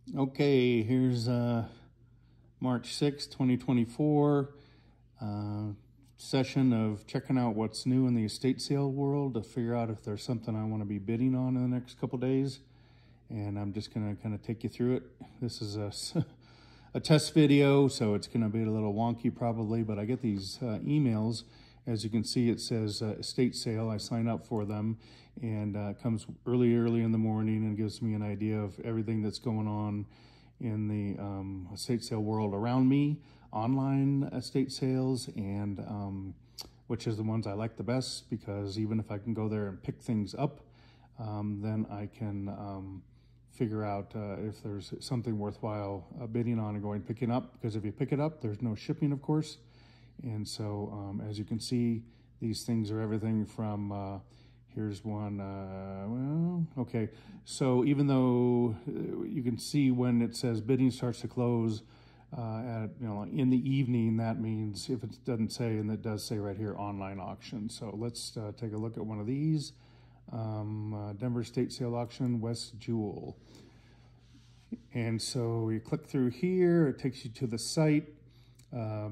Okay, here's March 6th, 2024, session of checking out what's new in the estate sale world to figure out if there's something I want to be bidding on in the next couple days. And I'm just going to kind of take you through it. This is a test video, so it's going to be a little wonky probably, but I get these emails. As you can see, it says estate sale. I sign up for them, and it comes early in the morning and gives me an idea of everything that's going on in the estate sale world around me, online estate sales, and which is the ones I like the best, because even if I can go there and pick things up, then I can figure out if there's something worthwhile bidding on and going picking up, because if you pick it up, there's no shipping, of course. And so as you can see, these things are everything from here's one, well, okay. So even though you can see when it says bidding starts to close in the evening, that means if it doesn't say, and it does say right here, online auction. So let's take a look at one of these. Denver Estate Sale Auction, West Jewel. And so you click through here, it takes you to the site.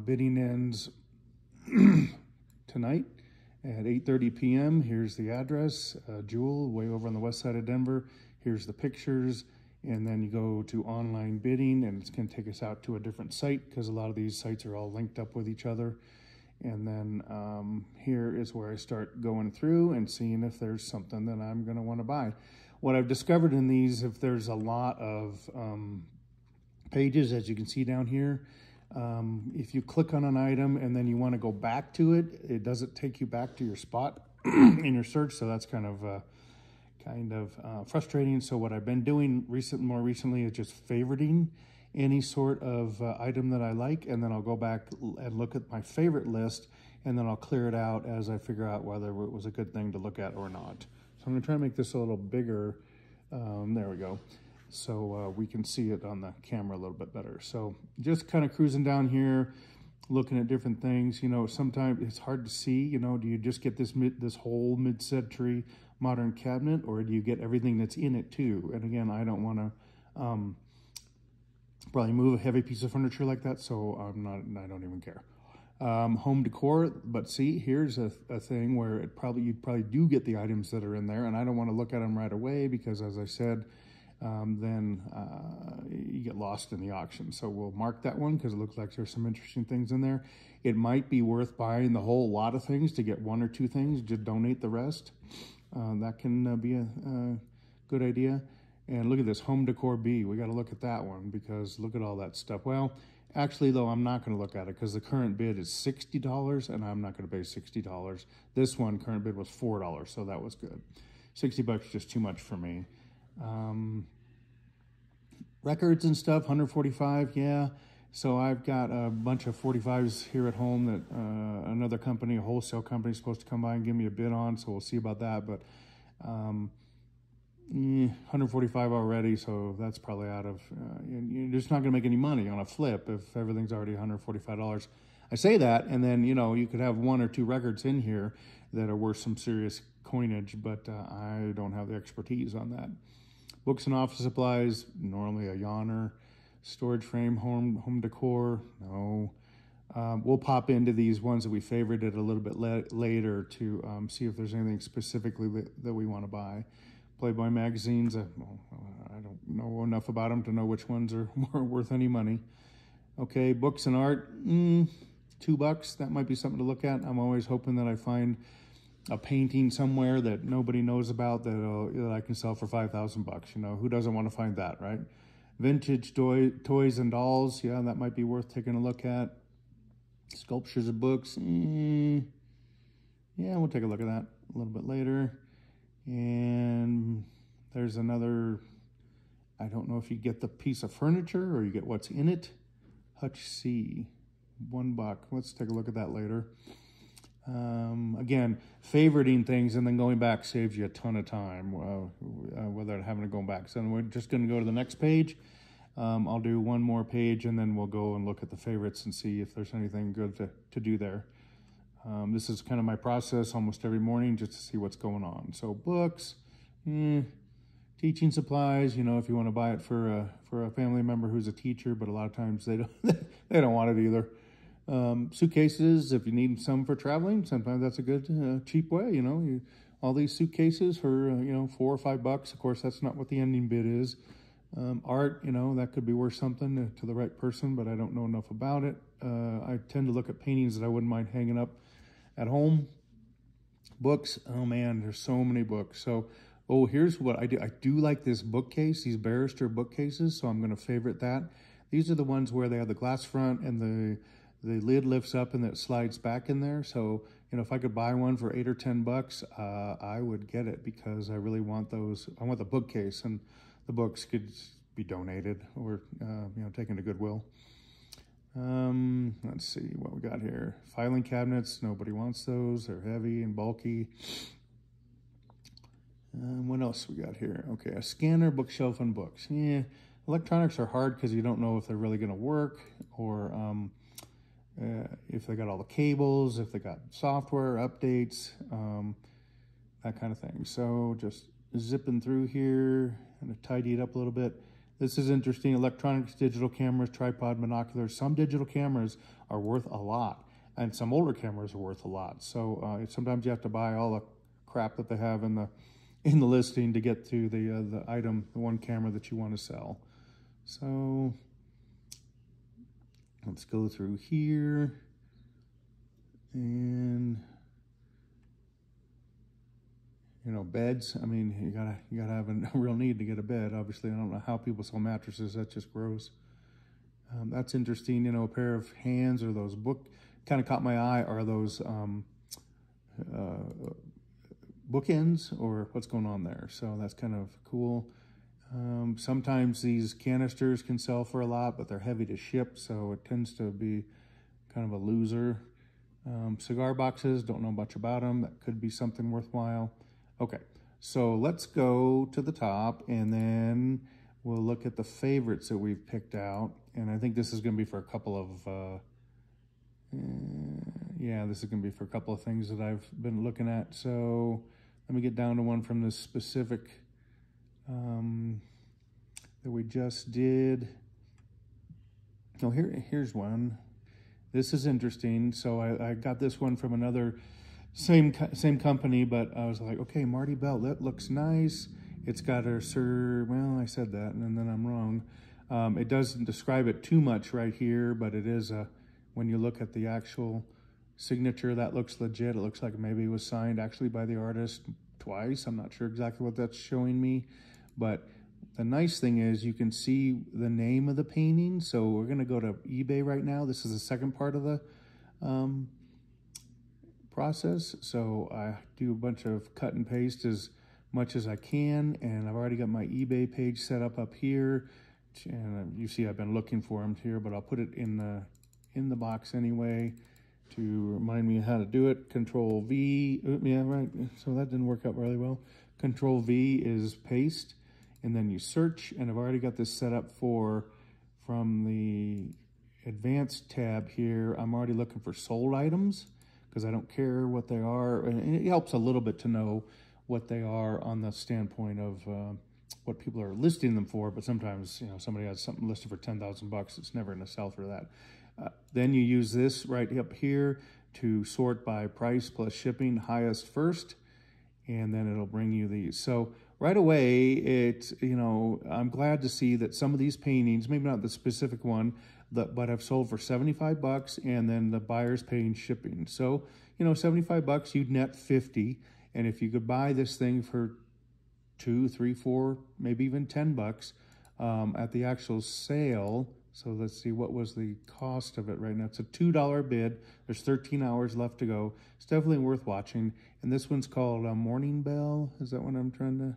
Bidding ends tonight at 8:30 p.m. Here's the address, Jewel, way over on the west side of Denver. Here's the pictures, and then you go to online bidding, and it's going to take us out to a different site because a lot of these sites are all linked up with each other. And then here is where I start going through and seeing if there's something that I'm going to want to buy. What I've discovered in these, if there's a lot of pages, as you can see down here, if you click on an item and then you want to go back to it, it doesn't take you back to your spot in your search. So that's kind of frustrating. So what I've been doing more recently is just favoriting any sort of item that I like, and then I'll go back and look at my favorite list, and then I'll clear it out as I figure out whether it was a good thing to look at or not. So I'm going to try to make this a little bigger. There we go. So we can see it on the camera a little bit better. So just kind of cruising down here, looking at different things. You know, sometimes it's hard to see, you know, do you just get this whole mid-century modern cabinet, or do you get everything that's in it too? And again, I don't want to probably move a heavy piece of furniture like that, so I don't even care. Home decor, but see, here's a thing where you probably do get the items that are in there, and I don't want to look at them right away because, as I said, then you get lost in the auction. So we'll mark that one because it looks like there's some interesting things in there. It might be worth buying the whole lot of things to get one or two things, just donate the rest. That can be a good idea. And look at this, Home Decor B. We got to look at that one because look at all that stuff. Well, actually, though, I'm not going to look at it because the current bid is $60, and I'm not going to pay $60. This one, current bid was $4, so that was good. $60 is just too much for me. Records and stuff, 145, yeah. So I've got a bunch of 45s here at home that another company, a wholesale company, is supposed to come by and give me a bid on, so we'll see about that. But 145 already, so that's probably out of, you're just not going to make any money on a flip if everything's already $145. I say that, and then, you know, you could have one or two records in here that are worth some serious coinage, but I don't have the expertise on that. Books and office supplies, normally a yawner. Storage frame, home decor, no. We'll pop into these ones that we favorited a little bit later to see if there's anything specifically that we want to buy. Playboy magazines, I don't know enough about them to know which ones are more worth any money. Okay, books and art, $2. That might be something to look at. I'm always hoping that I find a painting somewhere that nobody knows about that I can sell for $5,000. You know, who doesn't want to find that, right? Vintage toys and dolls, yeah, that might be worth taking a look at. Sculptures of books, yeah, we'll take a look at that a little bit later. And there's another, I don't know if you get the piece of furniture or you get what's in it. Hutch C, $1. Let's take a look at that later. Again, favoriting things and then going back saves you a ton of time without having to go back. So we're just going to go to the next page. I'll do one more page and then we'll go and look at the favorites and see if there's anything good to do there. This is kind of my process almost every morning just to see what's going on. So books, Teaching supplies, you know, if you want to buy it for a family member who's a teacher, but a lot of times they don't they don't want it either. Suitcases, if you need some for traveling, sometimes that's a good cheap way. You know, all these suitcases for you know, $4 or $5. Of course, that's not what the ending bid is. Art, you know, that could be worth something to the right person, but I don't know enough about it. I tend to look at paintings that I wouldn't mind hanging up at home. Books, oh man, there's so many books. So, oh, here's what I do. I do like this bookcase, these Barrister bookcases, so I'm going to favorite that. These are the ones where they have the glass front and the lid lifts up and it slides back in there. So, you know, if I could buy one for $8 or $10, I would get it because I really want those. I want the bookcase, and the books could be donated or, you know, taken to Goodwill. Let's see what we got here. Filing cabinets, nobody wants those. They're heavy and bulky. What else we got here? Okay, a scanner, bookshelf, and books. Yeah, electronics are hard because you don't know if they're really going to work, or if they got all the cables, if they got software updates, that kind of thing. So just zipping through here and tidy it up a little bit. This is interesting. Electronics, digital cameras, tripod, binoculars. Some digital cameras are worth a lot, and some older cameras are worth a lot. So sometimes you have to buy all the crap that they have in the listing to get to the item, the one camera that you want to sell. So let's go through here, and you know, beds. I mean, you gotta have a real need to get a bed. Obviously, I don't know how people sell mattresses. That's just gross. That's interesting. You know, a pair of hands, or those kind of caught my eye, are those bookends, or what's going on there. So that's kind of cool. Sometimes these canisters can sell for a lot, but they're heavy to ship, so it tends to be kind of a loser. Cigar boxes, don't know much about them. That could be something worthwhile. Okay, so let's go to the top, and then we'll look at the favorites that we've picked out. And I think this is going to be for a couple of, yeah, this is going to be for a couple of things that I've been looking at. So let me get down to one from this specific that we just did. Oh, here's one. This is interesting. So I got this one from another same company, but I was like, okay, Marty Bell, that looks nice. It's got a well, I said that, and then I'm wrong. It doesn't describe it too much right here, but it is when you look at the actual signature, that looks legit. It looks like maybe it was signed actually by the artist twice. I'm not sure exactly what that's showing me, but the nice thing is you can see the name of the painting. So we're going to go to eBay right now. This is the second part of the process. So I do a bunch of cut and paste as much as I can, and I've already got my eBay page set up here. And you see I've been looking for them here, but I'll put it in the box anyway to remind me how to do it. Control V, yeah, right. So that didn't work out really well. Control V is paste, and then you search, and I've already got this set up from the advanced tab here. I'm already looking for sold items because I don't care what they are, and it helps a little bit to know what they are on the standpoint of what people are listing them for. But sometimes, you know, somebody has something listed for $10,000, it's never going to sell for that. Then you use this right up here to sort by price plus shipping, highest first, and then it'll bring you these. So right away, you know, I'm glad to see that some of these paintings, maybe not the specific one, but I've sold for $75, and then the buyer's paying shipping. So, you know, $75, you'd net 50, and if you could buy this thing for $2, $3, $4, maybe even $10 at the actual sale. So let's see, what was the cost of it right now? It's a $2 bid. There's 13 hours left to go. It's definitely worth watching. And this one's called Morning Bell. Is that what I'm trying to?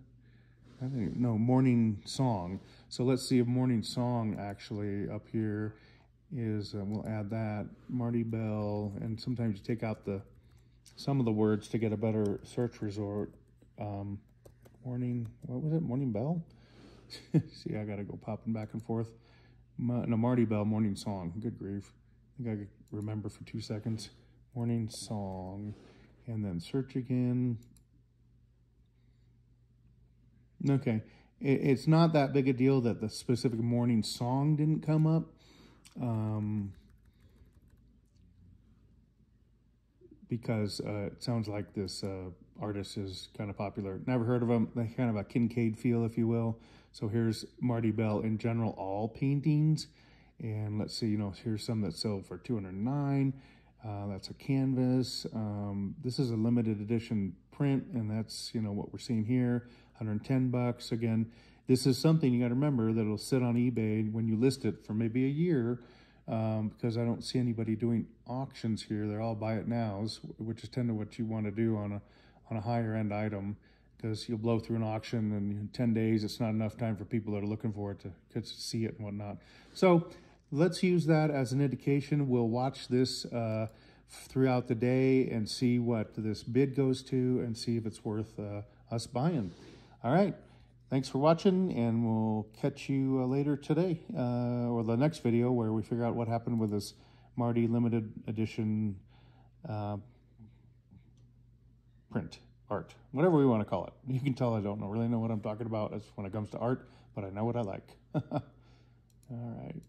I don't even know. Morning Song. So let's see if Morning Song actually up here is. We'll add that Marty Bell. And sometimes you take out some of the words to get a better search result. Morning. What was it? Morning Bell. See, I got to go popping back and forth. No, Marty Bell, Morning Song. Good grief. I think I could remember for 2 seconds. Morning Song. And then search again. Okay. it's not that big a deal that the specific morning song didn't come up. Because it sounds like this artist is kind of popular. Never heard of him. They kind of a Kincaid feel, if you will. So here's Marty Bell in general, all paintings. And let's see, here's some that sold for $209. That's a canvas. This is a limited edition print, and that's, what we're seeing here, $110. Again, this is something you got to remember that it'll sit on eBay when you list it for maybe a year. Because I don't see anybody doing auctions here. They're all buy it nows, which is tend to what you want to do on a higher end item, because you'll blow through an auction and in 10 days it's not enough time for people that are looking for it to see it and whatnot. So let's use that as an indication. We'll watch this throughout the day and see what this bid goes to and see if it's worth us buying. All right. Thanks for watching, and we'll catch you later today, or the next video where we figure out what happened with this Marty limited edition print, art, whatever we want to call it. You can tell I don't really know what I'm talking about when it comes to art, but I know what I like. All right.